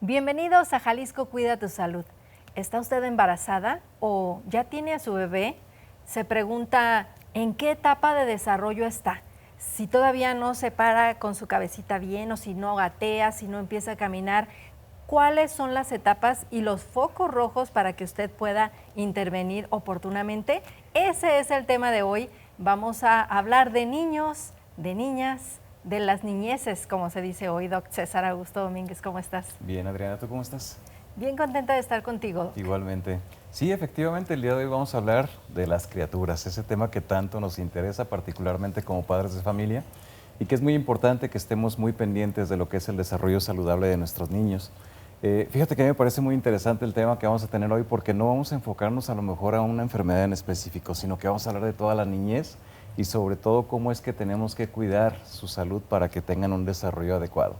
Bienvenidos a Jalisco Cuida tu Salud. ¿Está usted embarazada o ya tiene a su bebé? Se pregunta en qué etapa de desarrollo está. Si todavía no se para con su cabecita bien o si no gatea, si no empieza a caminar. ¿Cuáles son las etapas y los focos rojos para que usted pueda intervenir oportunamente? Ese es el tema de hoy. Vamos a hablar de niños, de niñas, de las niñeces, como se dice hoy. Doc César Augusto Domínguez, ¿cómo estás? Bien, Adriana, ¿tú cómo estás? Bien contenta de estar contigo. Igualmente. Sí, efectivamente, el día de hoy vamos a hablar de las criaturas, ese tema que tanto nos interesa, particularmente como padres de familia, y que es muy importante que estemos muy pendientes de lo que es el desarrollo saludable de nuestros niños. Fíjate que a mí me parece muy interesante el tema que vamos a tener hoy, porque no vamos a enfocarnos a lo mejor a una enfermedad en específico, sino que vamos a hablar de toda la niñez y sobre todo cómo es que tenemos que cuidar su salud para que tengan un desarrollo adecuado.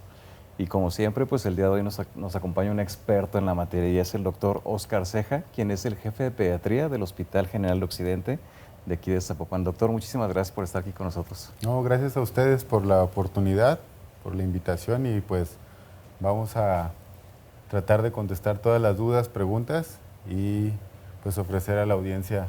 Y como siempre, pues el día de hoy nos acompaña un experto en la materia y es el doctor Óscar Ceja, quien es el jefe de pediatría del Hospital General de Occidente de aquí de Zapopan. Doctor, muchísimas gracias por estar aquí con nosotros. No, gracias a ustedes por la oportunidad, por la invitación y pues vamos a tratar de contestar todas las dudas, preguntas y pues ofrecer a la audiencia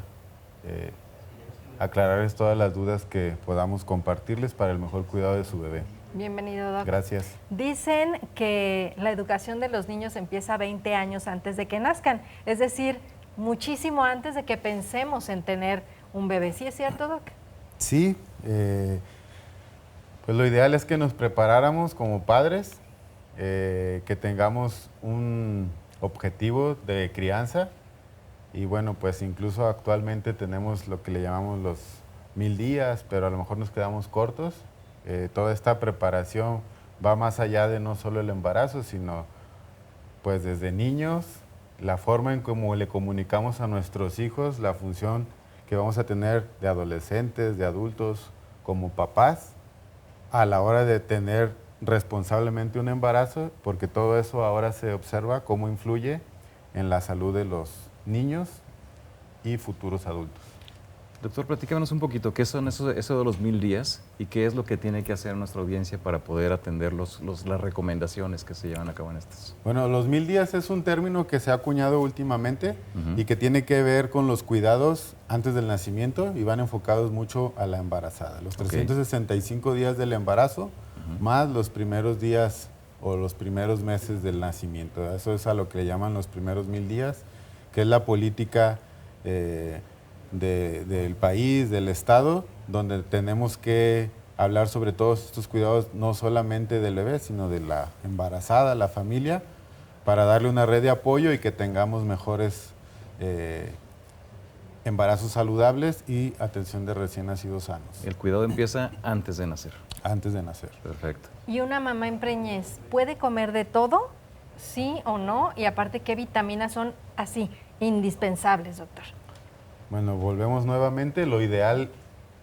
aclararles todas las dudas que podamos compartirles para el mejor cuidado de su bebé. Bienvenido, Doc. Gracias. Dicen que la educación de los niños empieza 20 años antes de que nazcan, es decir, muchísimo antes de que pensemos en tener un bebé. ¿Sí es cierto, Doc? Sí, pues lo ideal es que nos preparáramos como padres, que tengamos un objetivo de crianza y bueno, pues incluso actualmente tenemos lo que le llamamos los 1000 días, pero a lo mejor nos quedamos cortos. Toda esta preparación va más allá de no solo el embarazo, sino pues desde niños, la forma en cómo le comunicamos a nuestros hijos, la función que vamos a tener de adolescentes, de adultos, como papás, a la hora de tener responsablemente un embarazo, porque todo eso ahora se observa cómo influye en la salud de los niños y futuros adultos. Doctor, platícanos un poquito, ¿qué son eso de los 1000 días y qué es lo que tiene que hacer nuestra audiencia para poder atender las recomendaciones que se llevan a cabo en estos? Bueno, los 1000 días es un término que se ha acuñado últimamente y que tiene que ver con los cuidados antes del nacimiento y van enfocados mucho a la embarazada. Los 365 días del embarazo más los primeros días o los primeros meses del nacimiento. Eso es a lo que le llaman los primeros 1000 días, que es la política del país, del estado, donde tenemos que hablar sobre todos estos cuidados, no solamente del bebé, sino de la embarazada, la familia, para darle una red de apoyo y que tengamos mejores embarazos saludables y atención de recién nacidos sanos. El cuidado empieza antes de nacer. Antes de nacer. Perfecto. ¿Y una mamá en preñez puede comer de todo? ¿Sí o no? Y aparte, ¿qué vitaminas son así indispensables, doctor? Bueno, volvemos nuevamente. Lo ideal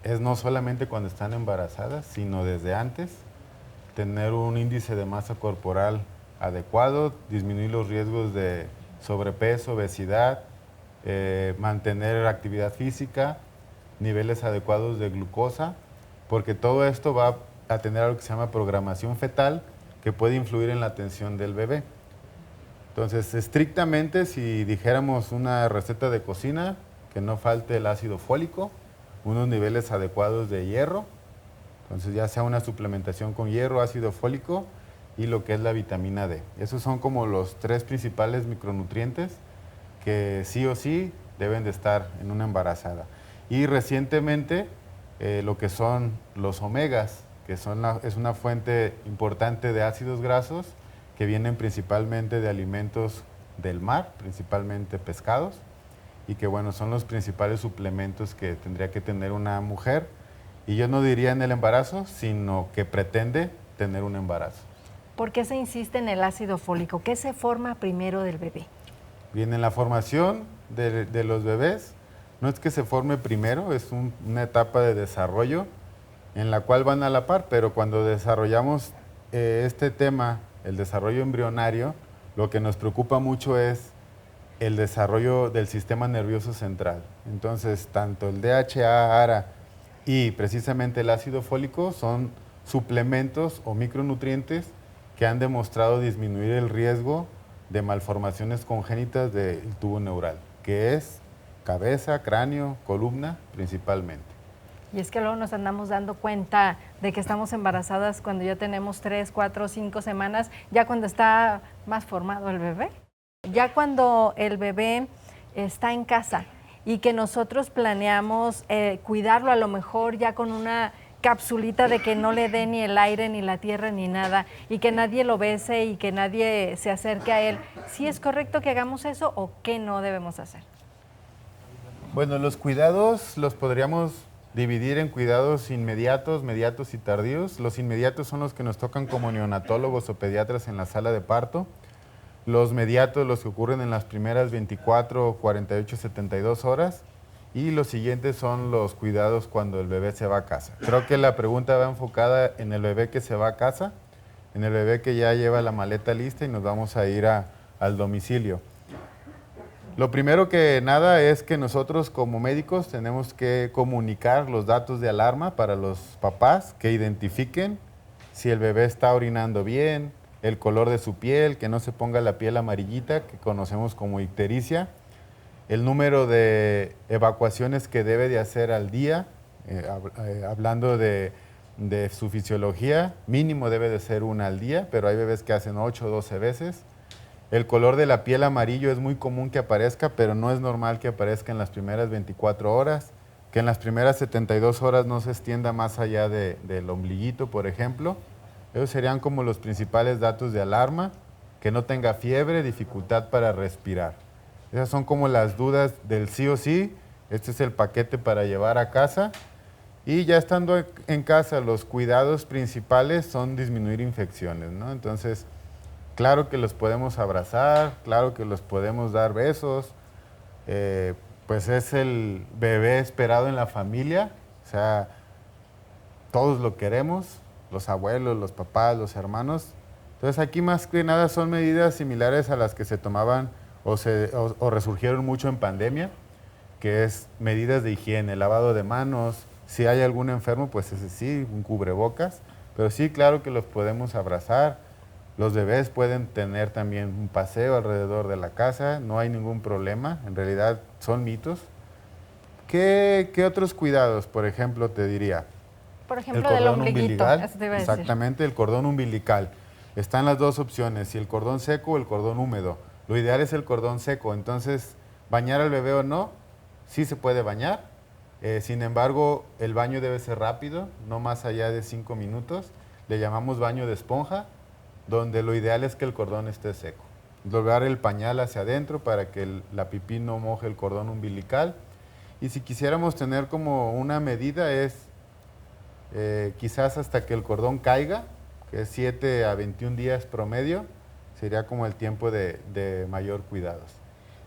es no solamente cuando están embarazadas, sino desde antes, tener un índice de masa corporal adecuado, disminuir los riesgos de sobrepeso, obesidad, mantener actividad física, niveles adecuados de glucosa, porque todo esto va a tener algo que se llama programación fetal, que puede influir en la atención del bebé. Entonces, estrictamente, si dijéramos una receta de cocina, que no falte el ácido fólico, unos niveles adecuados de hierro, entonces ya sea una suplementación con hierro, ácido fólico y lo que es la vitamina D. Esos son como los 3 principales micronutrientes que sí o sí deben de estar en una embarazada. Y recientemente lo que son los omegas, que es una fuente importante de ácidos grasos que vienen principalmente de alimentos del mar, principalmente pescados, y que bueno, son los principales suplementos que tendría que tener una mujer, y yo no diría en el embarazo, sino que pretende tener un embarazo. ¿Por qué se insiste en el ácido fólico? ¿Qué se forma primero del bebé? Bien, en la formación de los bebés, no es que se forme primero, es una etapa de desarrollo en la cual van a la par, pero cuando desarrollamos este tema, el desarrollo embrionario, lo que nos preocupa mucho es el desarrollo del sistema nervioso central. Entonces, tanto el DHA, ARA y precisamente el ácido fólico son suplementos o micronutrientes que han demostrado disminuir el riesgo de malformaciones congénitas del tubo neural, que es cabeza, cráneo, columna principalmente. Y es que luego nos andamos dando cuenta de que estamos embarazadas cuando ya tenemos 3, 4, 5 semanas, ya cuando está más formado el bebé. Ya cuando el bebé está en casa y que nosotros planeamos cuidarlo a lo mejor ya con una capsulita de que no le dé ni el aire, ni la tierra, ni nada, y que nadie lo bese y que nadie se acerque a él. ¿Sí es correcto que hagamos eso o qué no debemos hacer? Bueno, los cuidados los podríamos dividir en cuidados inmediatos, mediatos y tardíos. Los inmediatos son los que nos tocan como neonatólogos o pediatras en la sala de parto. Los mediatos, los que ocurren en las primeras 24, 48, 72 horas. Y los siguientes son los cuidados cuando el bebé se va a casa. Creo que la pregunta va enfocada en el bebé que se va a casa, en el bebé que ya lleva la maleta lista y nos vamos a ir al domicilio. Lo primero que nada es que nosotros como médicos tenemos que comunicar los datos de alarma para los papás, que identifiquen si el bebé está orinando bien, el color de su piel, que no se ponga la piel amarillita, que conocemos como ictericia, el número de evacuaciones que debe de hacer al día, hablando de su fisiología, mínimo debe de ser una al día, pero hay bebés que hacen 8 o 12 veces. El color de la piel amarillo es muy común que aparezca, pero no es normal que aparezca en las primeras 24 horas, que en las primeras 72 horas no se extienda más allá del ombliguito, por ejemplo. Esos serían como los principales datos de alarma, que no tenga fiebre, dificultad para respirar. Esas son como las dudas del sí o sí. Este es el paquete para llevar a casa. Y ya estando en casa, los cuidados principales son disminuir infecciones, ¿no? Entonces, claro que los podemos abrazar, claro que los podemos dar besos. Pues es el bebé esperado en la familia. O sea, todos lo queremos, los abuelos, los papás, los hermanos. Entonces, aquí más que nada son medidas similares a las que se tomaban o resurgieron mucho en pandemia, que es medidas de higiene, lavado de manos. Si hay algún enfermo, pues ese sí, un cubrebocas. Pero sí, claro que los podemos abrazar. Los bebés pueden tener también un paseo alrededor de la casa, no hay ningún problema. En realidad son mitos. ¿Qué otros cuidados, por ejemplo, te diría? Por ejemplo, del ombliguito. Eso te iba a decir. Exactamente, el cordón umbilical. Están las dos opciones, si el cordón seco o el cordón húmedo. Lo ideal es el cordón seco, entonces, ¿bañar al bebé o no? Sí se puede bañar. Sin embargo, el baño debe ser rápido, no más allá de 5 minutos. Le llamamos baño de esponja, donde lo ideal es que el cordón esté seco. Doblar el pañal hacia adentro para que la pipí no moje el cordón umbilical. Y si quisiéramos tener como una medida es quizás hasta que el cordón caiga, que es 7 a 21 días promedio, sería como el tiempo de mayor cuidados.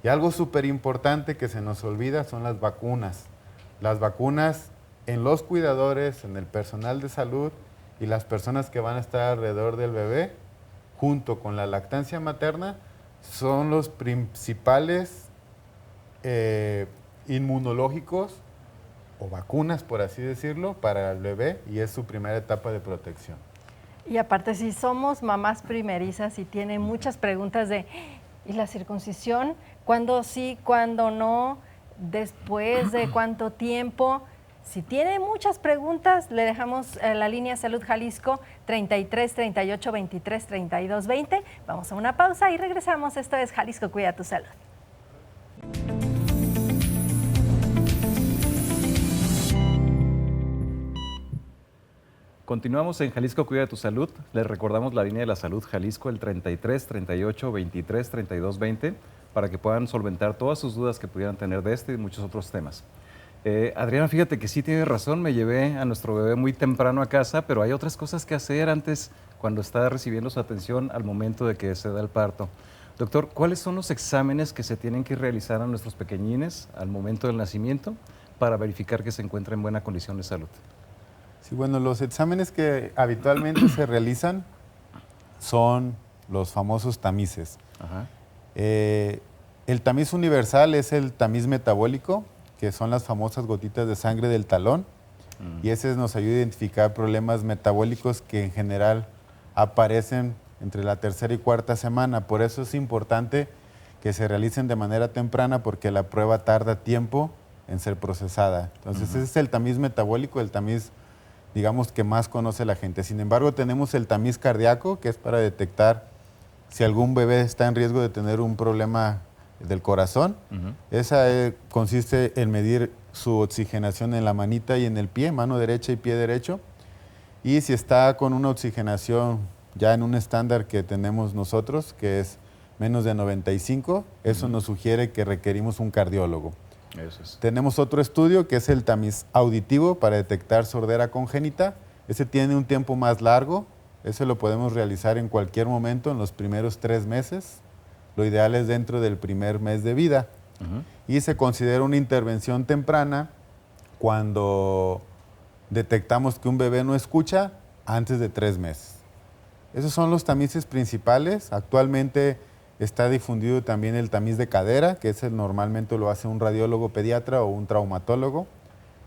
Y algo súper importante que se nos olvida son las vacunas. Las vacunas en los cuidadores, en el personal de salud y las personas que van a estar alrededor del bebé, junto con la lactancia materna, son los principales inmunológicos o vacunas, por así decirlo, para el bebé y es su primera etapa de protección. Y aparte, si somos mamás primerizas y tienen muchas preguntas de, ¿y la circuncisión? ¿Cuándo sí, cuándo no? ¿Después de cuánto tiempo? Si tiene muchas preguntas, le dejamos la línea Salud Jalisco 33 38 23 32 20. Vamos a una pausa y regresamos. Esto es Jalisco Cuida tu Salud. Continuamos en Jalisco Cuida tu Salud. Les recordamos la línea de la Salud Jalisco, el 33 38 23 32 20, para que puedan solventar todas sus dudas que pudieran tener de este y muchos otros temas. Adriana, fíjate que sí tienes razón, me llevé a nuestro bebé muy temprano a casa, pero hay otras cosas que hacer antes cuando está recibiendo su atención al momento de que se da el parto. Doctor, ¿cuáles son los exámenes que se tienen que realizar a nuestros pequeñines al momento del nacimiento para verificar que se encuentra en buena condición de salud? Sí, bueno, los exámenes que habitualmente se realizan son los famosos tamices. Ajá. El tamiz universal es el tamiz metabólico, que son las famosas gotitas de sangre del talón, y ese nos ayuda a identificar problemas metabólicos que en general aparecen entre la tercera y cuarta semana. Por eso es importante que se realicen de manera temprana porque la prueba tarda tiempo en ser procesada. Entonces, ese es el tamiz metabólico, el tamiz, digamos, que más conoce la gente. Sin embargo, tenemos el tamiz cardíaco, que es para detectar si algún bebé está en riesgo de tener un problema del corazón. Esa consiste en medir su oxigenación en la manita y en el pie, mano derecha y pie derecho. Y si está con una oxigenación ya en un estándar que tenemos nosotros, que es menos de 95, eso nos sugiere que requerimos un cardiólogo. Eso es. Tenemos otro estudio que es el tamiz auditivo para detectar sordera congénita. Ese tiene un tiempo más largo, ese lo podemos realizar en cualquier momento en los primeros 3 meses. Lo ideal es dentro del primer mes de vida. Y se considera una intervención temprana cuando detectamos que un bebé no escucha antes de 3 meses. Esos son los tamices principales. Actualmente está difundido también el tamiz de cadera, que ese normalmente lo hace un radiólogo pediatra o un traumatólogo.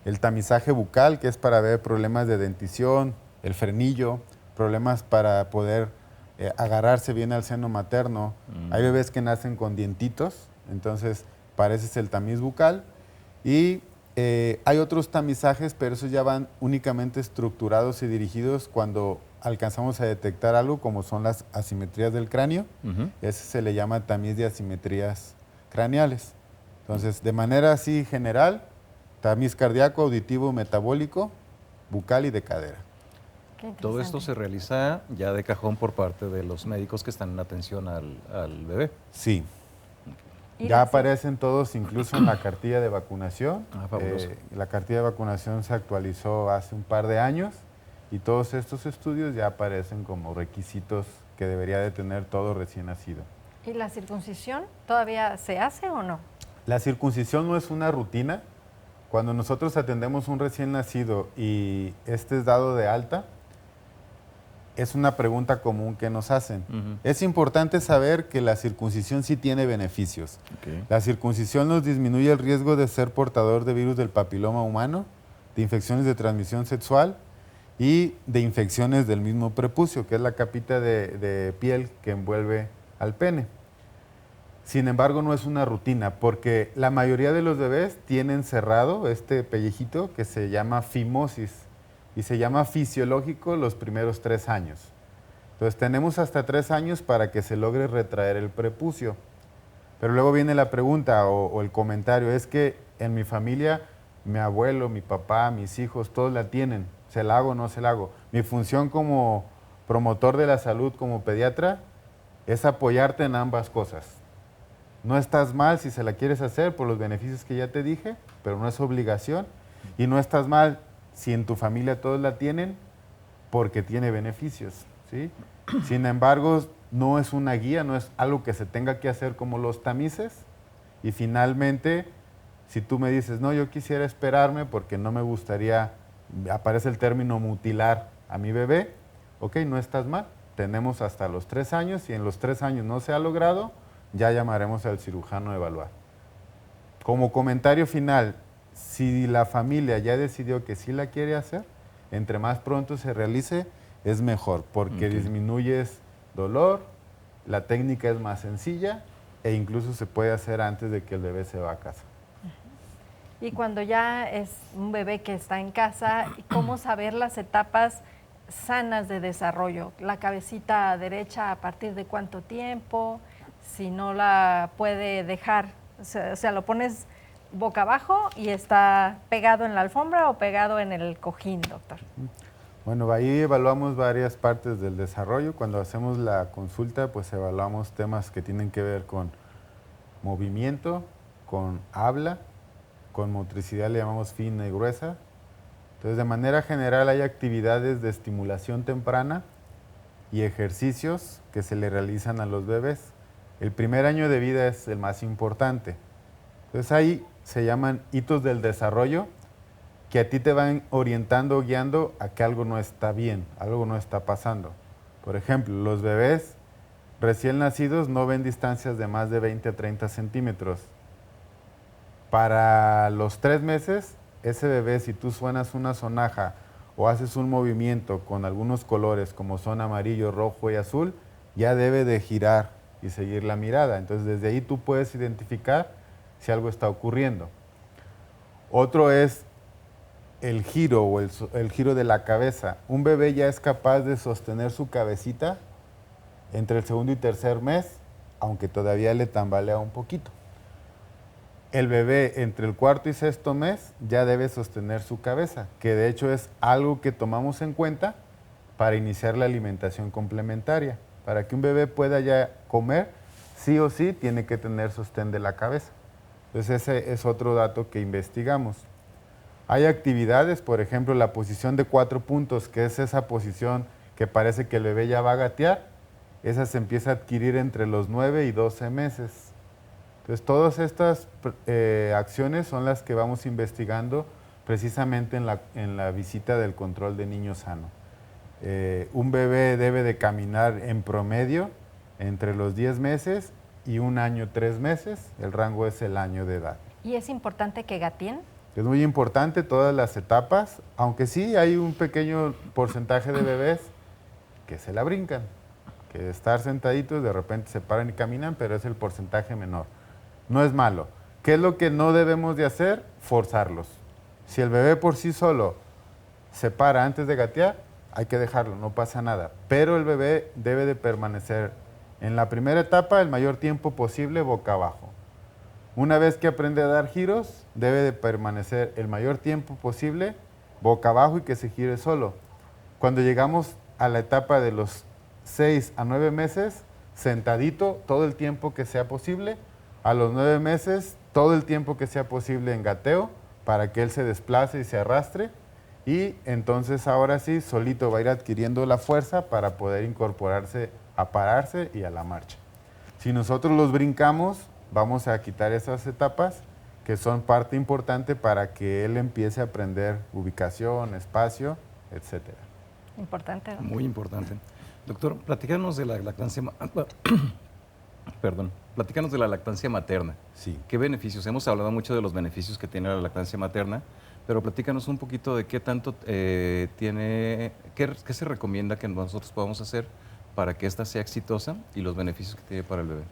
El tamizaje bucal, que es para ver problemas de dentición, el frenillo, problemas para poder agarrarse bien al seno materno. Hay bebés que nacen con dientitos, entonces para ese es el tamiz bucal. Y hay otros tamizajes, pero esos ya van únicamente estructurados y dirigidos cuando alcanzamos a detectar algo, como son las asimetrías del cráneo. Ese se le llama tamiz de asimetrías craneales. Entonces, de manera así general, tamiz cardíaco, auditivo, metabólico, bucal y de cadera. Todo esto se realiza ya de cajón por parte de los médicos que están en atención al bebé. Sí. Ya aparecen todos incluso en la cartilla de vacunación. Fabuloso. La cartilla de vacunación se actualizó hace un par de años y todos estos estudios ya aparecen como requisitos que debería de tener todo recién nacido. ¿Y la circuncisión todavía se hace o no? La circuncisión no es una rutina. Cuando nosotros atendemos un recién nacido y este es dado de alta, es una pregunta común que nos hacen. Es importante saber que la circuncisión sí tiene beneficios. La circuncisión nos disminuye el riesgo de ser portador de virus del papiloma humano, de infecciones de transmisión sexual y de infecciones del mismo prepucio, que es la capita de piel que envuelve al pene. Sin embargo, no es una rutina, porque la mayoría de los bebés tienen cerrado este pellejito que se llama fimosis y se llama fisiológico los primeros 3 años. Entonces tenemos hasta 3 años para que se logre retraer el prepucio. Pero luego viene la pregunta o el comentario, es que en mi familia, mi abuelo, mi papá, mis hijos, todos la tienen. ¿Se la hago o no se la hago? Mi función como promotor de la salud, como pediatra, es apoyarte en ambas cosas. No estás mal si se la quieres hacer por los beneficios que ya te dije, pero no es obligación. Y no estás mal si en tu familia todos la tienen porque tiene beneficios, ¿sí? Sin embargo, no es una guía, no es algo que se tenga que hacer como los tamices. Y finalmente, si tú me dices, no, yo quisiera esperarme porque no me gustaría, aparece el término mutilar a mi bebé, ok, no estás mal. Tenemos hasta los 3 años y en los 3 años no se ha logrado, ya llamaremos al cirujano a evaluar. Como comentario final, si la familia ya decidió que sí la quiere hacer, entre más pronto se realice, es mejor, porque disminuyes dolor, la técnica es más sencilla e incluso se puede hacer antes de que el bebé se va a casa. Y cuando ya es un bebé que está en casa, ¿cómo saber las etapas sanas de desarrollo? La cabecita derecha, ¿a partir de cuánto tiempo? Si no la puede dejar, o sea, lo pones boca abajo y está pegado en la alfombra o pegado en el cojín, doctor. Bueno, ahí evaluamos varias partes del desarrollo. Cuando hacemos la consulta, pues evaluamos temas que tienen que ver con movimiento, con habla, con motricidad, le llamamos fina y gruesa. Entonces, de manera general hay actividades de estimulación temprana y ejercicios que se le realizan a los bebés. El primer año de vida es el más importante. Entonces ahí se llaman hitos del desarrollo que a ti te van orientando, guiando a que algo no está bien, algo no está pasando. Por ejemplo, los bebés recién nacidos no ven distancias de más de 20 a 30 centímetros. Para los 3 meses, ese bebé, si tú suenas una sonaja o haces un movimiento con algunos colores como son amarillo, rojo y azul, ya debe de girar y seguir la mirada. Entonces desde ahí tú puedes identificar si algo está ocurriendo. Otro es el giro o el giro de la cabeza. Un bebé ya es capaz de sostener su cabecita entre el segundo y tercer mes, aunque todavía le tambalea un poquito. El bebé entre el cuarto y sexto mes ya debe sostener su cabeza, que de hecho es algo que tomamos en cuenta para iniciar la alimentación complementaria. Para que un bebé pueda ya comer, sí o sí tiene que tener sostén de la cabeza. Entonces ese es otro dato que investigamos. Hay actividades, por ejemplo, la posición de 4 puntos, que es esa posición que parece que el bebé ya va a gatear. Esa se empieza a adquirir entre los 9 y 12 meses. Entonces, todas estas acciones son las que vamos investigando precisamente en la visita del control de niño sano. Un bebé debe de caminar en promedio entre los 10 meses y 1 año 3 meses. El rango es el año de edad. ¿Y es importante que gateen? Es muy importante todas las etapas, aunque sí hay un pequeño porcentaje de bebés que se la brincan, que estar sentaditos de repente se paran y caminan, pero es el porcentaje menor. No es malo. ¿Qué es lo que no debemos de hacer? Forzarlos. Si el bebé por sí solo se para antes de gatear, hay que dejarlo, no pasa nada. Pero el bebé debe de permanecer en la primera etapa el mayor tiempo posible boca abajo. Una vez que aprende a dar giros, debe de permanecer el mayor tiempo posible boca abajo y que se gire solo. Cuando llegamos a la etapa de los 6 a 9 meses, sentadito todo el tiempo que sea posible. A los 9 meses, todo el tiempo que sea posible en gateo para que él se desplace y se arrastre. Y entonces ahora sí, solito va a ir adquiriendo la fuerza para poder incorporarse a pararse y a la marcha. Si nosotros los brincamos, vamos a quitar esas etapas que son parte importante para que él empiece a aprender ubicación, espacio, etcétera. Importante, ¿no? Muy importante. Doctor, platícanos de la lactancia, platícanos de la lactancia materna. Sí. ¿Qué beneficios? Hemos hablado mucho de los beneficios que tiene la lactancia materna, pero platícanos un poquito de qué tanto tiene, qué se recomienda que nosotros podamos hacer para que ésta sea exitosa y los beneficios que tiene para el bebé.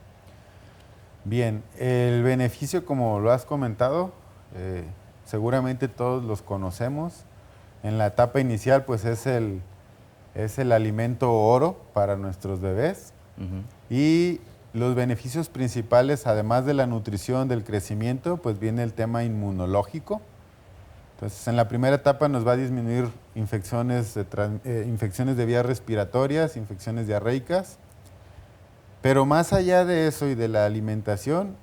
Bien, el beneficio, como lo has comentado, seguramente todos los conocemos. En la etapa inicial, pues es el alimento oro para nuestros bebés. Y los beneficios principales, además de la nutrición, del crecimiento, pues viene el tema inmunológico. Entonces, en la primera etapa nos va a disminuir infecciones de vías respiratorias, infecciones diarreicas. Pero más allá de eso y de la alimentación,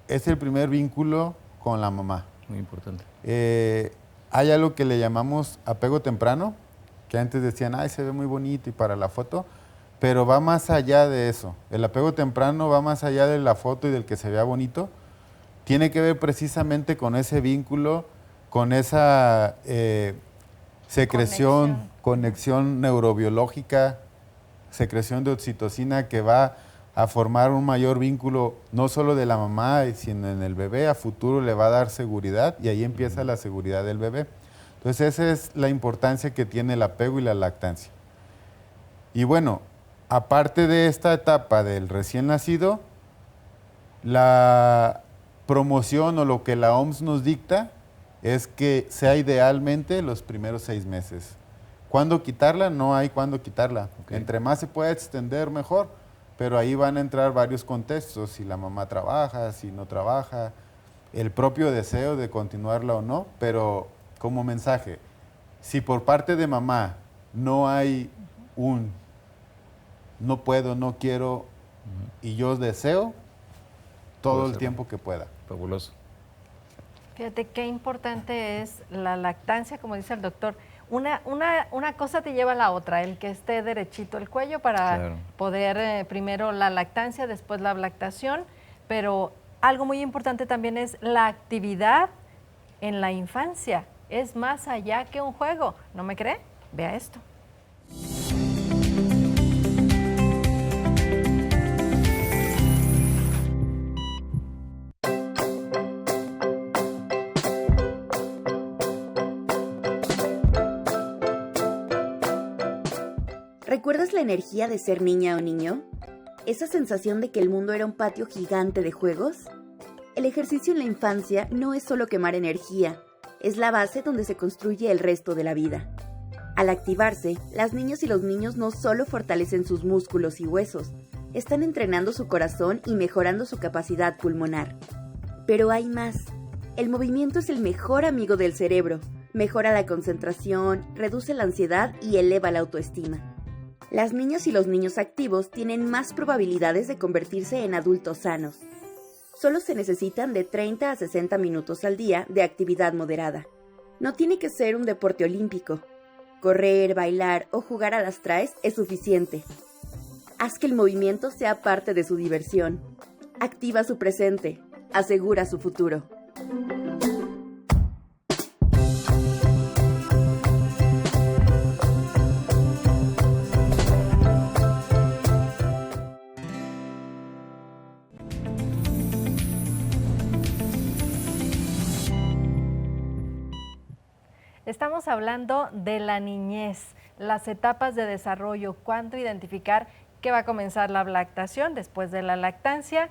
es el primer vínculo con la mamá. Muy importante. Hay algo que le llamamos apego temprano, que antes decían, ay, se ve muy bonito y para la foto, pero va más allá de eso. El apego temprano va más allá de la foto y del que se vea bonito. Tiene que ver precisamente con ese vínculo, con esa secreción, conexión neurobiológica, secreción de oxitocina que va a formar un mayor vínculo no solo de la mamá, sino en el bebé. A futuro le va a dar seguridad y ahí empieza la seguridad del bebé. Entonces esa es la importancia que tiene el apego y la lactancia. Y bueno, aparte de esta etapa del recién nacido, la promoción o lo que la OMS nos dicta es que sea idealmente los primeros 6 meses. ¿Cuándo quitarla? No hay cuándo quitarla. Okay. Entre más se pueda extender, mejor. Pero ahí van a entrar varios contextos, si la mamá trabaja, si no trabaja, el propio deseo de continuarla o no. Pero como mensaje, si por parte de mamá no hay un no puedo, no quiero y yo deseo, todo el tiempo que pueda. Fabuloso. Fíjate qué importante es la lactancia, como dice el doctor. Una cosa te lleva a la otra, el que esté derechito el cuello para poder primero la lactancia, después la lactación, pero algo muy importante también es la actividad en la infancia. Es más allá que un juego. ¿No me cree? Vea esto. ¿Recuerdas la energía de ser niña o niño? ¿Esa sensación de que el mundo era un patio gigante de juegos? El ejercicio en la infancia no es solo quemar energía, es la base donde se construye el resto de la vida. Al activarse, las niñas y los niños no solo fortalecen sus músculos y huesos, están entrenando su corazón y mejorando su capacidad pulmonar. Pero hay más. El movimiento es el mejor amigo del cerebro. Mejora la concentración, reduce la ansiedad y eleva la autoestima. Las niñas y los niños activos tienen más probabilidades de convertirse en adultos sanos. Solo se necesitan de 30 a 60 minutos al día de actividad moderada. No tiene que ser un deporte olímpico. Correr, bailar o jugar a las traes es suficiente. Haz que el movimiento sea parte de su diversión. Activa su presente. Asegura su futuro. Estamos hablando de la niñez, las etapas de desarrollo, cuándo identificar que va a comenzar la lactación, después de la lactancia.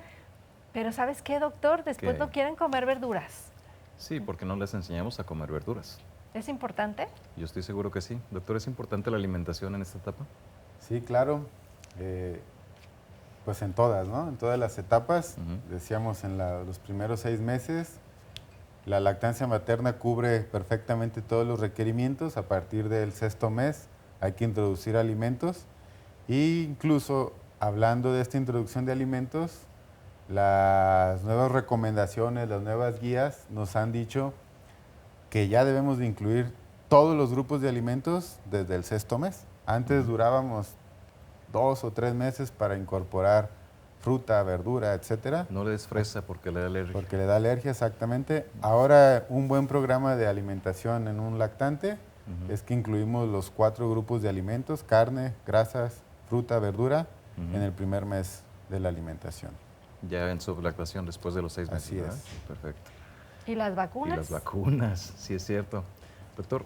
Pero ¿sabes qué, doctor? Después ¿Qué? no quieren comer verduras. Sí, porque no les enseñamos a comer verduras. ¿Es importante? Yo estoy seguro que sí. Doctor, ¿es importante la alimentación en esta etapa? Sí, claro. Pues en todas, ¿no? En todas las etapas. Decíamos en los primeros 6 meses, la lactancia materna cubre perfectamente todos los requerimientos. A partir del 6º mes hay que introducir alimentos. E incluso hablando de esta introducción de alimentos, las nuevas recomendaciones, las nuevas guías nos han dicho que ya debemos de incluir todos los grupos de alimentos desde el 6º mes. Antes durábamos 2 o 3 meses para incorporar fruta, verdura, etcétera. No le des fresa porque le da alergia. Porque le da alergia, exactamente. Ahora, un buen programa de alimentación en un lactante es que incluimos los 4 grupos de alimentos: carne, grasas, fruta, verdura, en el primer mes de la alimentación. Ya en su lactación después de los 6 meses. Así ¿verdad? es. Perfecto. ¿Y las vacunas? Y las vacunas, sí es cierto. Doctor,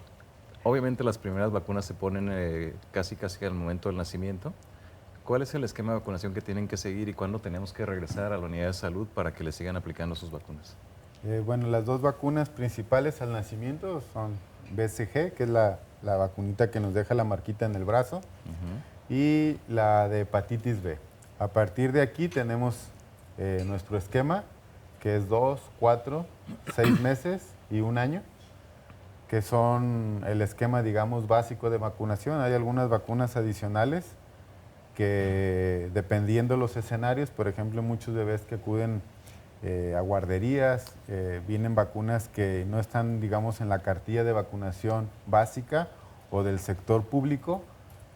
obviamente las primeras vacunas se ponen casi al momento del nacimiento. ¿Cuál es el esquema de vacunación que tienen que seguir y cuándo tenemos que regresar a la unidad de salud para que les sigan aplicando sus vacunas? Bueno, las 2 vacunas principales al nacimiento son BCG, que es la vacunita que nos deja la marquita en el brazo, y la de hepatitis B. A partir de aquí tenemos nuestro esquema, que es 2, 4, 6 meses y 1 año, que son el esquema, digamos, básico de vacunación. Hay algunas vacunas adicionales que, dependiendo los escenarios, por ejemplo, muchos bebés que acuden a guarderías, vienen vacunas que no están, digamos, en la cartilla de vacunación básica o del sector público,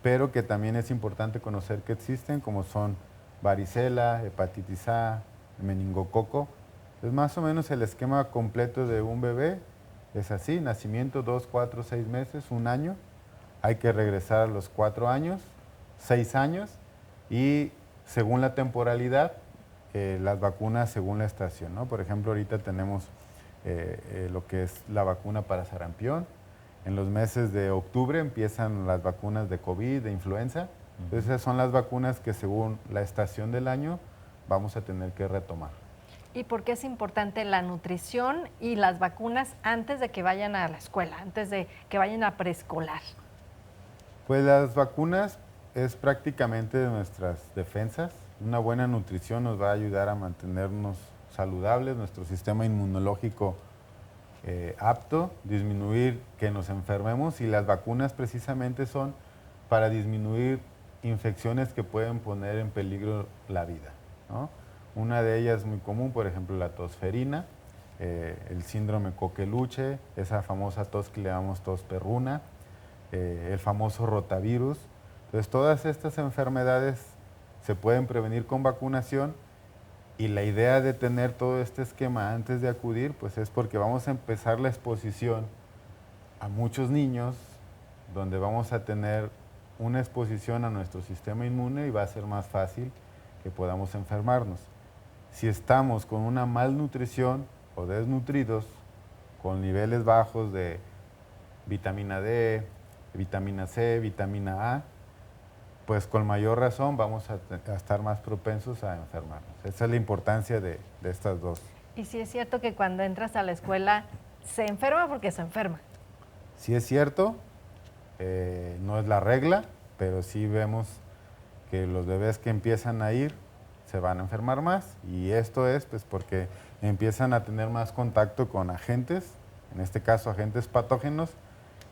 pero que también es importante conocer que existen, como son varicela, hepatitis A, meningococo. Es más o menos el esquema completo de un bebé. Es así: nacimiento, 2, 4, 6 meses, 1 año. Hay que regresar a los 4 años, 6 años, y según la temporalidad, las vacunas según la estación, ¿no? Por ejemplo, ahorita tenemos lo que es la vacuna para sarampión. En los meses de octubre empiezan las vacunas de COVID, de influenza. Entonces, esas son las vacunas que según la estación del año vamos a tener que retomar. ¿Y por qué es importante la nutrición y las vacunas antes de que vayan a la escuela, antes de que vayan a preescolar? Pues las vacunas es prácticamente de nuestras defensas. Una buena nutrición nos va a ayudar a mantenernos saludables, nuestro sistema inmunológico apto, disminuir que nos enfermemos, y las vacunas precisamente son para disminuir infecciones que pueden poner en peligro la vida, ¿no? Una de ellas muy común, por ejemplo, la tosferina, el síndrome coqueluche, esa famosa tos que le llamamos tos perruna, el famoso rotavirus. Entonces, todas estas enfermedades se pueden prevenir con vacunación, y la idea de tener todo este esquema antes de acudir, pues es porque vamos a empezar la exposición a muchos niños, donde vamos a tener una exposición a nuestro sistema inmune y va a ser más fácil que podamos enfermarnos. Si estamos con una malnutrición o desnutridos, con niveles bajos de vitamina D, vitamina C, vitamina A, pues con mayor razón vamos a estar más propensos a enfermarnos. Esa es la importancia de estas dos. Y sí es cierto que cuando entras a la escuela se enferma porque se enferma. Sí es cierto, no es la regla, pero sí vemos que los bebés que empiezan a ir se van a enfermar más, y esto es pues porque empiezan a tener más contacto con agentes, en este caso agentes patógenos,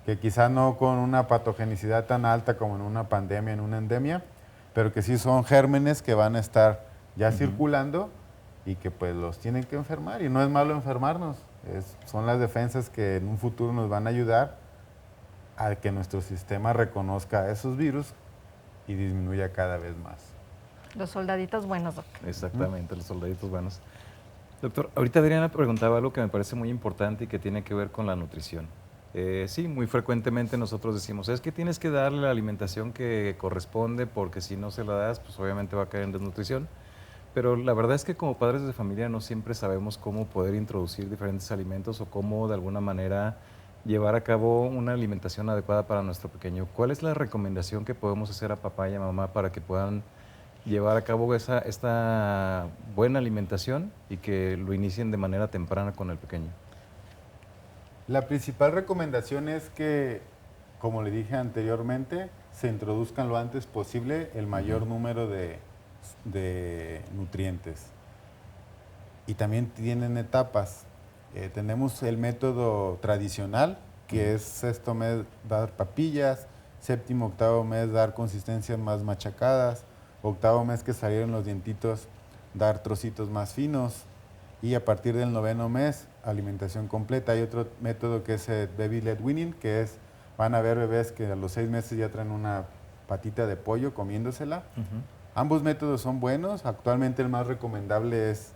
que quizá no con una patogenicidad tan alta como en una pandemia, en una endemia, pero que sí son gérmenes que van a estar ya circulando y que pues los tienen que enfermar, y no es malo enfermarnos, son las defensas que en un futuro nos van a ayudar a que nuestro sistema reconozca esos virus y disminuya cada vez más. Los soldaditos buenos, doctor. Exactamente, los soldaditos buenos. Doctor, ahorita Adriana preguntaba algo que me parece muy importante y que tiene que ver con la nutrición. Sí, muy frecuentemente nosotros decimos, es que tienes que darle la alimentación que corresponde porque si no se la das, pues obviamente va a caer en desnutrición. Pero la verdad es que como padres de familia no siempre sabemos cómo poder introducir diferentes alimentos o cómo de alguna manera llevar a cabo una alimentación adecuada para nuestro pequeño. ¿Cuál es la recomendación que podemos hacer a papá y a mamá para que puedan llevar a cabo esta buena alimentación y que lo inicien de manera temprana con el pequeño? La principal recomendación es que, como le dije anteriormente, se introduzcan lo antes posible el mayor número de nutrientes. Y también tienen etapas. Tenemos el método tradicional, que es sexto mes dar papillas, séptimo, octavo mes dar consistencias más machacadas, octavo mes que salieron los dientitos dar trocitos más finos, y a partir del noveno mes alimentación completa. Hay otro método que es el Baby Led Weaning, que es, van a ver bebés que a los 6 meses ya traen una patita de pollo comiéndosela. Ambos métodos son buenos. Actualmente el más recomendable es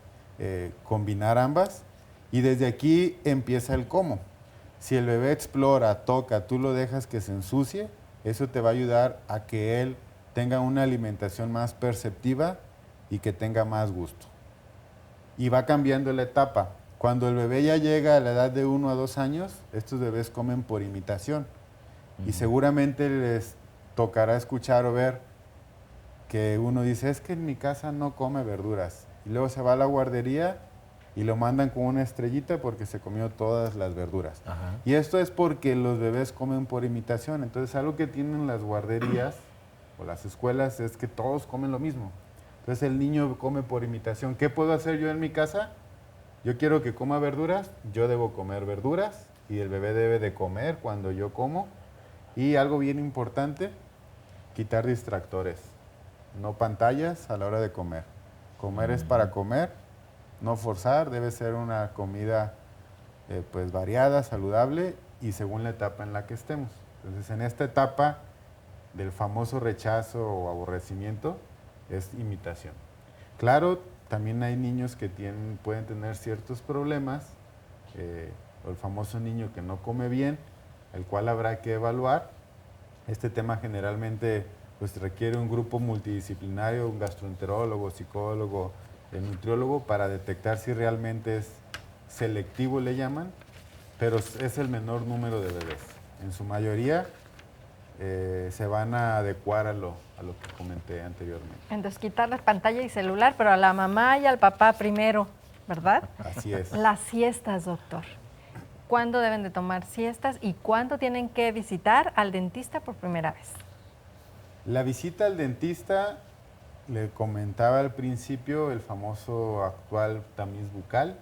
combinar ambas, y desde aquí empieza el cómo. Si el bebé explora, toca, tú lo dejas que se ensucie, eso te va a ayudar a que él tenga una alimentación más perceptiva y que tenga más gusto. Y va cambiando la etapa. Cuando el bebé ya llega a la edad de 1 a 2 años, estos bebés comen por imitación. Y seguramente les tocará escuchar o ver que uno dice, es que en mi casa no come verduras. Y luego se va a la guardería y lo mandan con una estrellita porque se comió todas las verduras. Y esto es porque los bebés comen por imitación. Entonces, algo que tienen las guarderías o las escuelas es que todos comen lo mismo. Entonces, el niño come por imitación. ¿Qué puedo hacer yo en mi casa? Yo quiero que coma verduras, yo debo comer verduras, y el bebé debe de comer cuando yo como. Y algo bien importante, quitar distractores. No pantallas a la hora de comer. Comer es para comer, no forzar, debe ser una comida pues variada, saludable y según la etapa en la que estemos. Entonces, en esta etapa del famoso rechazo o aborrecimiento es imitación. Claro, también hay niños que pueden tener ciertos problemas, o el famoso niño que no come bien, el cual habrá que evaluar. Este tema generalmente pues requiere un grupo multidisciplinario, un gastroenterólogo, psicólogo, nutriólogo, para detectar si realmente es selectivo, le llaman, pero es el menor número de bebés. En su mayoría se van a adecuar a lo que comenté anteriormente. Entonces, quitar la pantalla y celular, pero a la mamá y al papá primero, ¿verdad? Así es. Las siestas, doctor. ¿Cuándo deben de tomar siestas y cuándo tienen que visitar al dentista por primera vez? La visita al dentista, le comentaba al principio, el famoso actual tamiz bucal.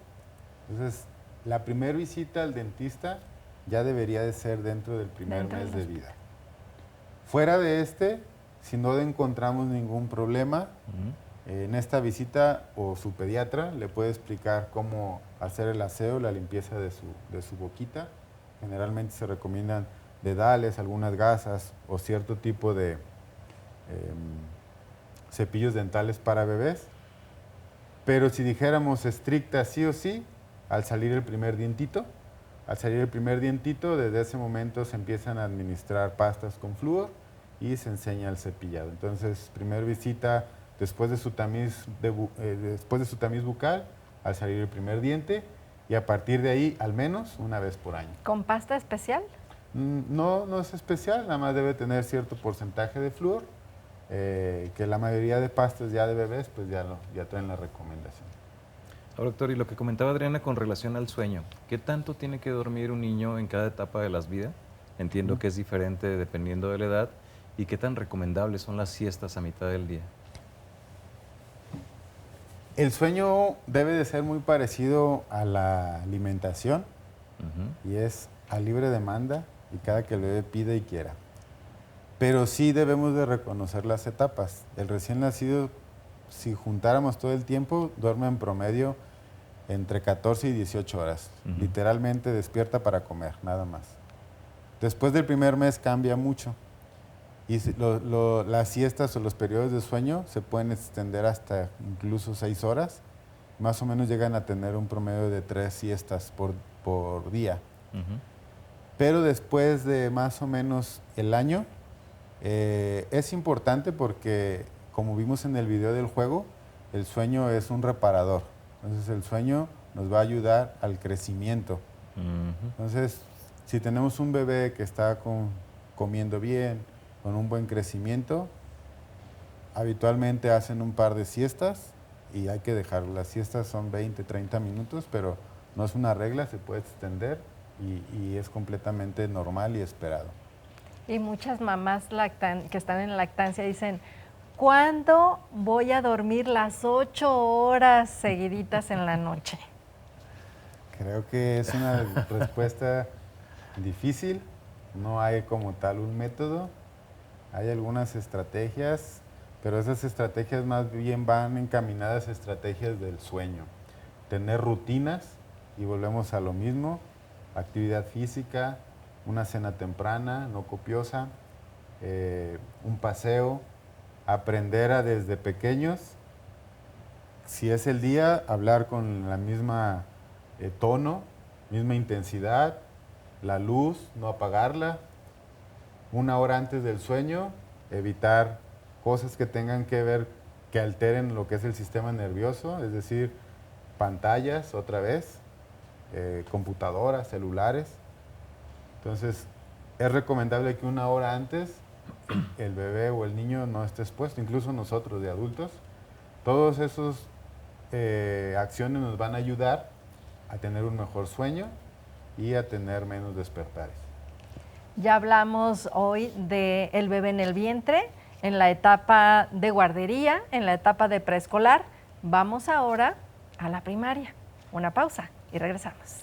Entonces, la primera visita al dentista ya debería de ser dentro del primer mes de vida. Fuera de si no encontramos ningún problema, en esta visita o su pediatra le puede explicar cómo hacer el aseo, la limpieza de su boquita. Generalmente se recomiendan dedales, algunas gasas o cierto tipo de cepillos dentales para bebés. Pero si dijéramos estricta sí o sí, al salir el primer dientito, desde ese momento se empiezan a administrar pastas con flúor y se enseña el cepillado. Entonces, primera visita después de su tamiz bucal, al salir el primer diente, y a partir de ahí, al menos una vez por año. ¿Con pasta especial? No es especial, nada más debe tener cierto porcentaje de flúor. que la mayoría de pastas ya de bebés pues ya traen la recomendación. Ahora, doctor, y lo que comentaba Adriana con relación al sueño, ¿qué tanto tiene que dormir un niño en cada etapa de las vidas? Entiendo que es diferente dependiendo de la edad. ¿Y qué tan recomendables son las siestas a mitad del día? El sueño debe de ser muy parecido a la alimentación y es a libre demanda y cada que el bebé pida y quiera. Pero sí debemos de reconocer las etapas. El recién nacido, si juntáramos todo el tiempo, duerme en promedio entre 14 y 18 horas. Literalmente despierta para comer, nada más. Después del primer mes cambia mucho. Y las siestas o los periodos de sueño se pueden extender hasta incluso 6 horas. Más o menos llegan a tener un promedio de 3 siestas por día. Pero después de más o menos el año, es importante porque, como vimos en el video del juego, el sueño es un reparador. Entonces el sueño nos va a ayudar al crecimiento. Entonces, si tenemos un bebé que está comiendo bien, con un buen crecimiento, habitualmente hacen un par de siestas y hay que dejarlo. Las siestas son 20, 30 minutos, pero no es una regla, se puede extender y es completamente normal y esperado. Y muchas mamás que están en lactancia dicen, ¿cuándo voy a dormir las 8 horas seguiditas en la noche? Creo que es una respuesta difícil, no hay como tal un método. Hay algunas estrategias, pero esas estrategias más bien van encaminadas a estrategias del sueño. Tener rutinas, y volvemos a lo mismo, actividad física, una cena temprana, no copiosa, un paseo, aprender desde pequeños, si es el día, hablar con la misma tono, misma intensidad, la luz, no apagarla. 1 hora antes del sueño, evitar cosas que tengan que ver, que alteren lo que es el sistema nervioso, es decir, pantallas otra vez, computadoras, celulares. Entonces, es recomendable que 1 hora antes el bebé o el niño no esté expuesto, incluso nosotros de adultos. Todas esas acciones nos van a ayudar a tener un mejor sueño y a tener menos despertares. Ya hablamos hoy del bebé en el vientre, en la etapa de guardería, en la etapa de preescolar. Vamos ahora a la primaria. Una pausa y regresamos.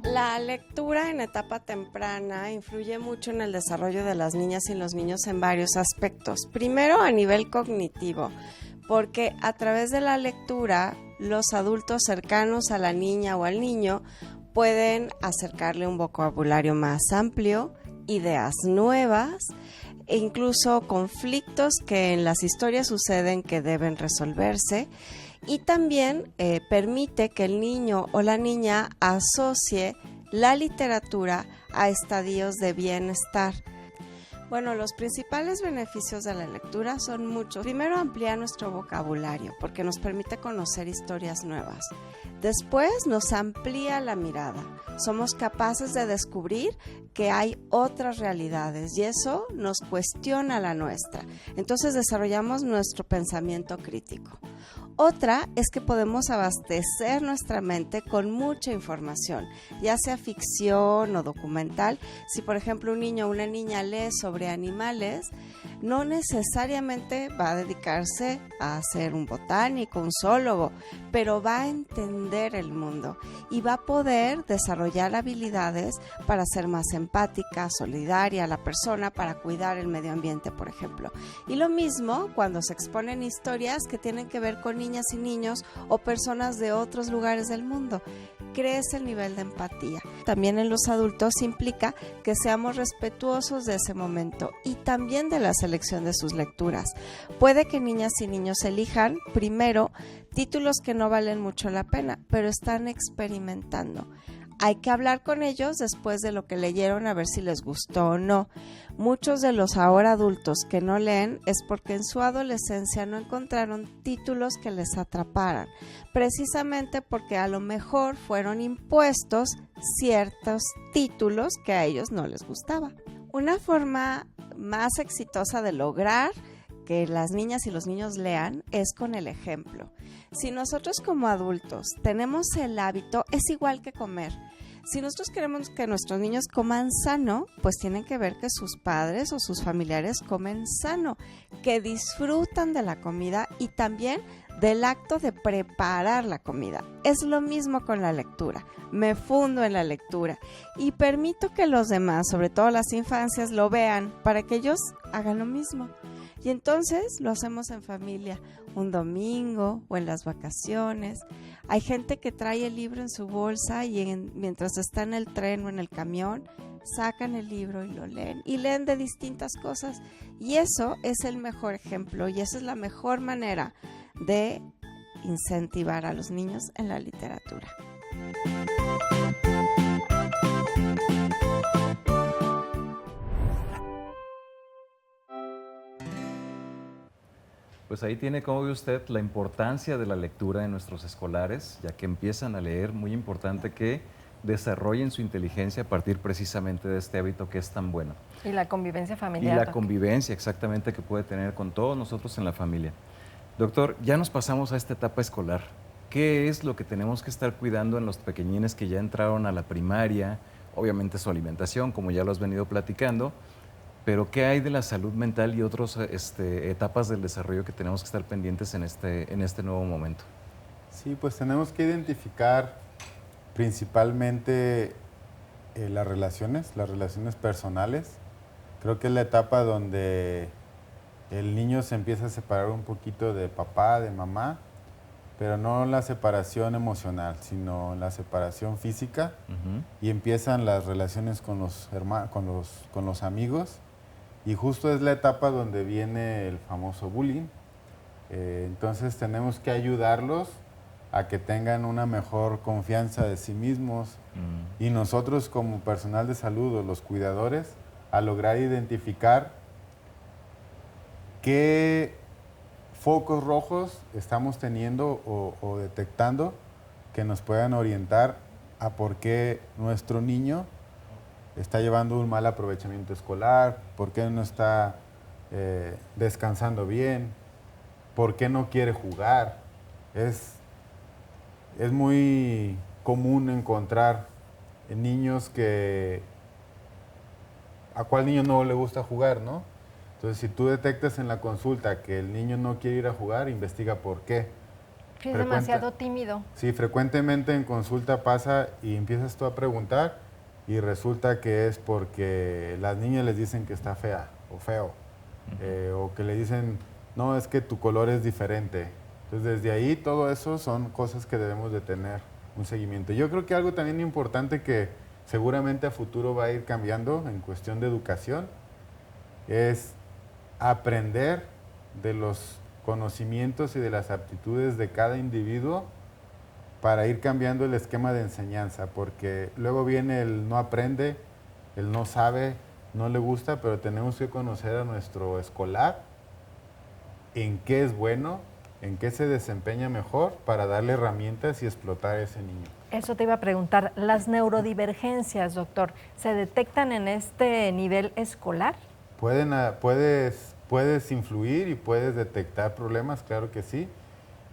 La lectura en etapa temprana influye mucho en el desarrollo de las niñas y los niños en varios aspectos. Primero, a nivel cognitivo, porque a través de la lectura, los adultos cercanos a la niña o al niño pueden acercarle un vocabulario más amplio, ideas nuevas e incluso conflictos que en las historias suceden que deben resolverse. Y también permite que el niño o la niña asocie la literatura a estadios de bienestar. Bueno, los principales beneficios de la lectura son muchos. Primero, amplía nuestro vocabulario porque nos permite conocer historias nuevas. Después, nos amplía la mirada. Somos capaces de descubrir que hay otras realidades y eso nos cuestiona la nuestra. Entonces, desarrollamos nuestro pensamiento crítico. Otra es que podemos abastecer nuestra mente con mucha información, ya sea ficción o documental. Si, por ejemplo, un niño o una niña lee sobre animales, no necesariamente va a dedicarse a ser un botánico, un zoólogo, pero va a entender el mundo y va a poder desarrollar habilidades para ser más empática, solidaria a la persona, para cuidar el medio ambiente, por ejemplo. Y lo mismo cuando se exponen historias que tienen que ver con niñas y niños o personas de otros lugares del mundo. crece el nivel de empatía. También en los adultos implica que seamos respetuosos de ese momento y también de la selección de sus lecturas. Puede que niñas y niños elijan primero títulos que no valen mucho la pena, pero están experimentando. Hay que hablar con ellos después de lo que leyeron a ver si les gustó o no. Muchos de los ahora adultos que no leen es porque en su adolescencia no encontraron títulos que les atraparan, precisamente porque a lo mejor fueron impuestos ciertos títulos que a ellos no les gustaba. Una forma más exitosa de lograr que las niñas y los niños lean es con el ejemplo. Si nosotros como adultos tenemos el hábito, es igual que comer. Si nosotros queremos que nuestros niños coman sano, pues tienen que ver que sus padres o sus familiares comen sano, que disfrutan de la comida y también del acto de preparar la comida. Es lo mismo con la lectura. Me fundo en la lectura y permito que los demás, sobre todo las infancias, lo vean para que ellos hagan lo mismo. Y entonces lo hacemos en familia, un domingo o en las vacaciones. Hay gente que trae el libro en su bolsa y mientras está en el tren o en el camión, sacan el libro y lo leen. Y leen de distintas cosas. Y eso es el mejor ejemplo y esa es la mejor manera de incentivar a los niños en la literatura. Pues ahí tiene, como ve usted, la importancia de la lectura en nuestros escolares, ya que empiezan a leer, muy importante que desarrollen su inteligencia a partir precisamente de este hábito que es tan bueno. Y la convivencia familiar. Y la doctor. convivencia exactamente que puede tener con todos nosotros en la familia. Doctor, ya nos pasamos a esta etapa escolar. ¿Qué es lo que tenemos que estar cuidando en los pequeñines que ya entraron a la primaria? Obviamente su alimentación, como ya lo has venido platicando, pero ¿qué hay de la salud mental y otras etapas del desarrollo que tenemos que estar pendientes en este nuevo momento? Sí, pues tenemos que identificar principalmente las relaciones personales. Creo que es la etapa donde el niño se empieza a separar un poquito de papá, de mamá, pero no la separación emocional, sino la separación física. Y empiezan las relaciones con los amigos. Y justo es la etapa donde viene el famoso bullying. Entonces tenemos que ayudarlos a que tengan una mejor confianza de sí mismos y nosotros como personal de salud o los cuidadores a lograr identificar qué focos rojos estamos teniendo o detectando que nos puedan orientar a por qué nuestro niño está llevando un mal aprovechamiento escolar, por qué no está descansando bien, por qué no quiere jugar. Es muy común encontrar niños a cuál niño no le gusta jugar, ¿no? Entonces, si tú detectas en la consulta que el niño no quiere ir a jugar, investiga por qué. Es demasiado tímido. Sí, frecuentemente en consulta pasa y empiezas tú a preguntar y resulta que es porque las niñas les dicen que está fea o feo, o que le dicen, no, es que tu color es diferente. Entonces, desde ahí todo eso son cosas que debemos de tener un seguimiento. Yo creo que algo también importante que seguramente a futuro va a ir cambiando en cuestión de educación es aprender de los conocimientos y de las aptitudes de cada individuo para ir cambiando el esquema de enseñanza, porque luego viene el no aprende, el no sabe, no le gusta, pero tenemos que conocer a nuestro escolar en qué es bueno, en qué se desempeña mejor para darle herramientas y explotar a ese niño. Eso te iba a preguntar, ¿las neurodivergencias, doctor, se detectan en este nivel escolar? Puedes influir y puedes detectar problemas, claro que sí.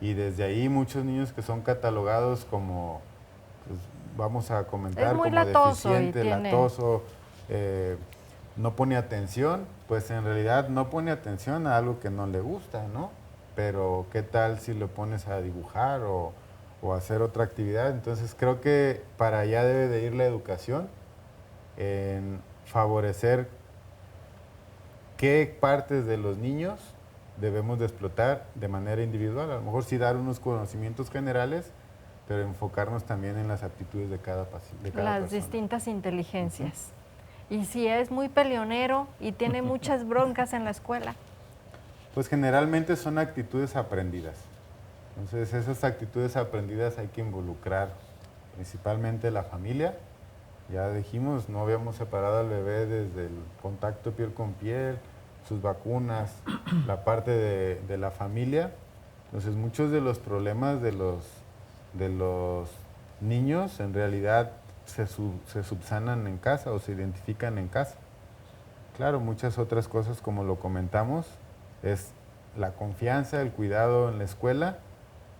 Y desde ahí muchos niños que son catalogados como, pues, vamos a comentar, como latoso deficiente, tiene... latoso, no pone atención, pues en realidad no pone atención a algo que no le gusta, ¿no? Pero ¿qué tal si lo pones a dibujar o a hacer otra actividad? Entonces creo que para allá debe de ir la educación, en favorecer qué partes de los niños debemos de explotar de manera individual. A lo mejor sí dar unos conocimientos generales, pero enfocarnos también en las aptitudes de cada paciente. Las distintas inteligencias. Y si es muy peleonero y tiene muchas broncas en la escuela. Pues generalmente son actitudes aprendidas. Entonces esas actitudes aprendidas hay que involucrar principalmente la familia. Ya dijimos, no habíamos separado al bebé desde el contacto piel con piel, sus vacunas, la parte de la familia. Entonces muchos de los problemas de los niños en realidad se subsanan en casa o se identifican en casa. Claro, muchas otras cosas como lo comentamos, es la confianza, el cuidado en la escuela,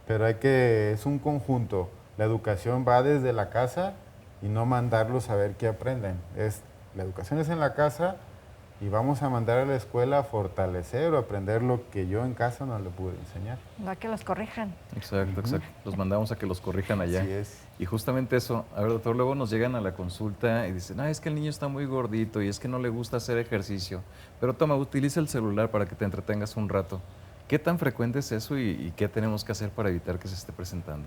pero es un conjunto. La educación va desde la casa y no mandarlos a ver qué aprenden. La educación es en la casa y vamos a mandar a la escuela a fortalecer o aprender lo que yo en casa no le pude enseñar. Va que los corrijan. Exacto, exacto. Los mandamos a que los corrijan allá. Así es. Y justamente eso, a ver, doctor, luego nos llegan a la consulta y dicen, es que el niño está muy gordito y es que no le gusta hacer ejercicio. Pero toma, utiliza el celular para que te entretengas un rato. ¿Qué tan frecuente es eso y qué tenemos que hacer para evitar que se esté presentando?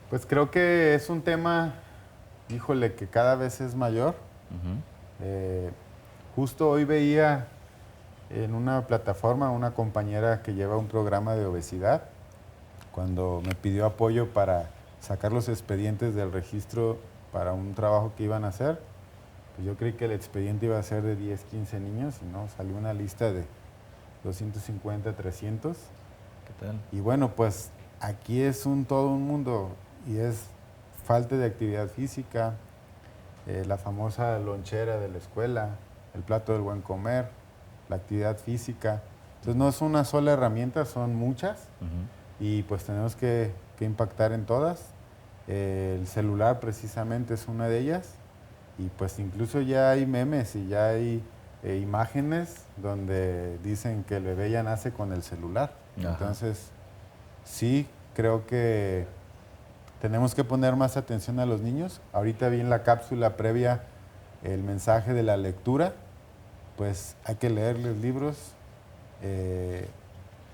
Pues creo que es un tema, híjole, que cada vez es mayor. Justo hoy veía en una plataforma una compañera que lleva un programa de obesidad, cuando me pidió apoyo para sacar los expedientes del registro para un trabajo que iban a hacer, pues yo creí que el expediente iba a ser de 10, 15 niños y no, salió una lista de 250, 300. ¿Qué tal? Y bueno, pues aquí es todo un mundo y es falta de actividad física, la famosa lonchera de la escuela, el plato del buen comer, la actividad física. Entonces no es una sola herramienta, son muchas y pues tenemos que impactar en todas. El celular precisamente es una de ellas y pues incluso ya hay memes y ya hay imágenes donde dicen que el bebé ya nace con el celular. Ajá. Entonces sí, creo que tenemos que poner más atención a los niños. Ahorita vi en la cápsula previa el mensaje de la lectura, pues hay que leerles libros.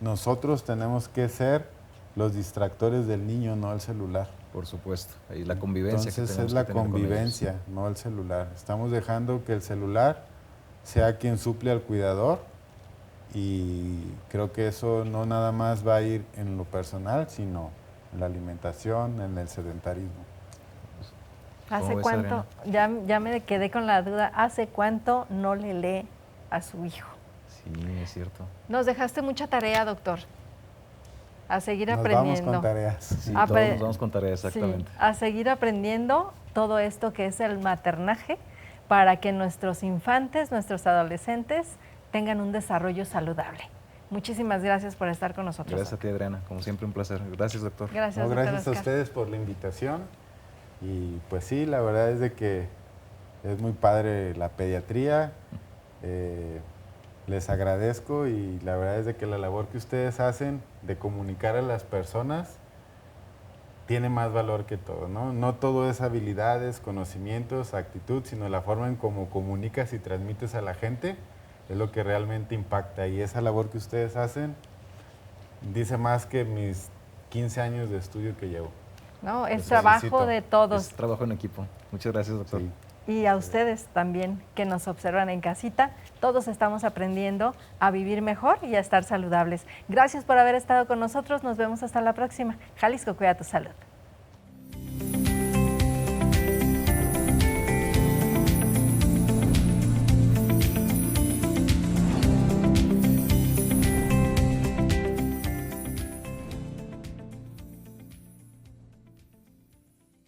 Nosotros tenemos que ser los distractores del niño, no el celular. Por supuesto, ahí la convivencia. Entonces que tenemos es la que tener con ellos. convivencia, no el celular. Estamos dejando que el celular sea quien suple al cuidador y creo que eso no nada más va a ir en lo personal, sino en la alimentación, en el sedentarismo. ¿Hace ves, cuánto? Ya me quedé con la duda. ¿Hace cuánto no le lee a su hijo? Sí, es cierto. Nos dejaste mucha tarea, doctor. A seguir Nos aprendiendo. vamos con tareas. Sí, Apre- todos nos vamos con tarea, exactamente. Sí, a seguir aprendiendo todo esto que es el maternaje para que nuestros infantes, nuestros adolescentes tengan un desarrollo saludable. Muchísimas gracias por estar con nosotros. Gracias a ti, Adriana. Como siempre, un placer. Gracias, doctor. Gracias, No, doctor gracias a Oscar. ustedes por la invitación y pues sí, la verdad es de que es muy padre la pediatría, les agradezco y la verdad es de que la labor que ustedes hacen de comunicar a las personas tiene más valor que todo, ¿no? No todo es habilidades, conocimientos, actitud, sino la forma en cómo comunicas y transmites a la gente es lo que realmente impacta y esa labor que ustedes hacen dice más que mis 15 años de estudio que llevo. No, es Los trabajo felicito. de todos. Es trabajo en equipo. Muchas gracias, doctor. Sí. Y a ustedes también que nos observan en casita, todos estamos aprendiendo a vivir mejor y a estar saludables. Gracias por haber estado con nosotros, nos vemos hasta la próxima. Jalisco, cuida tu salud.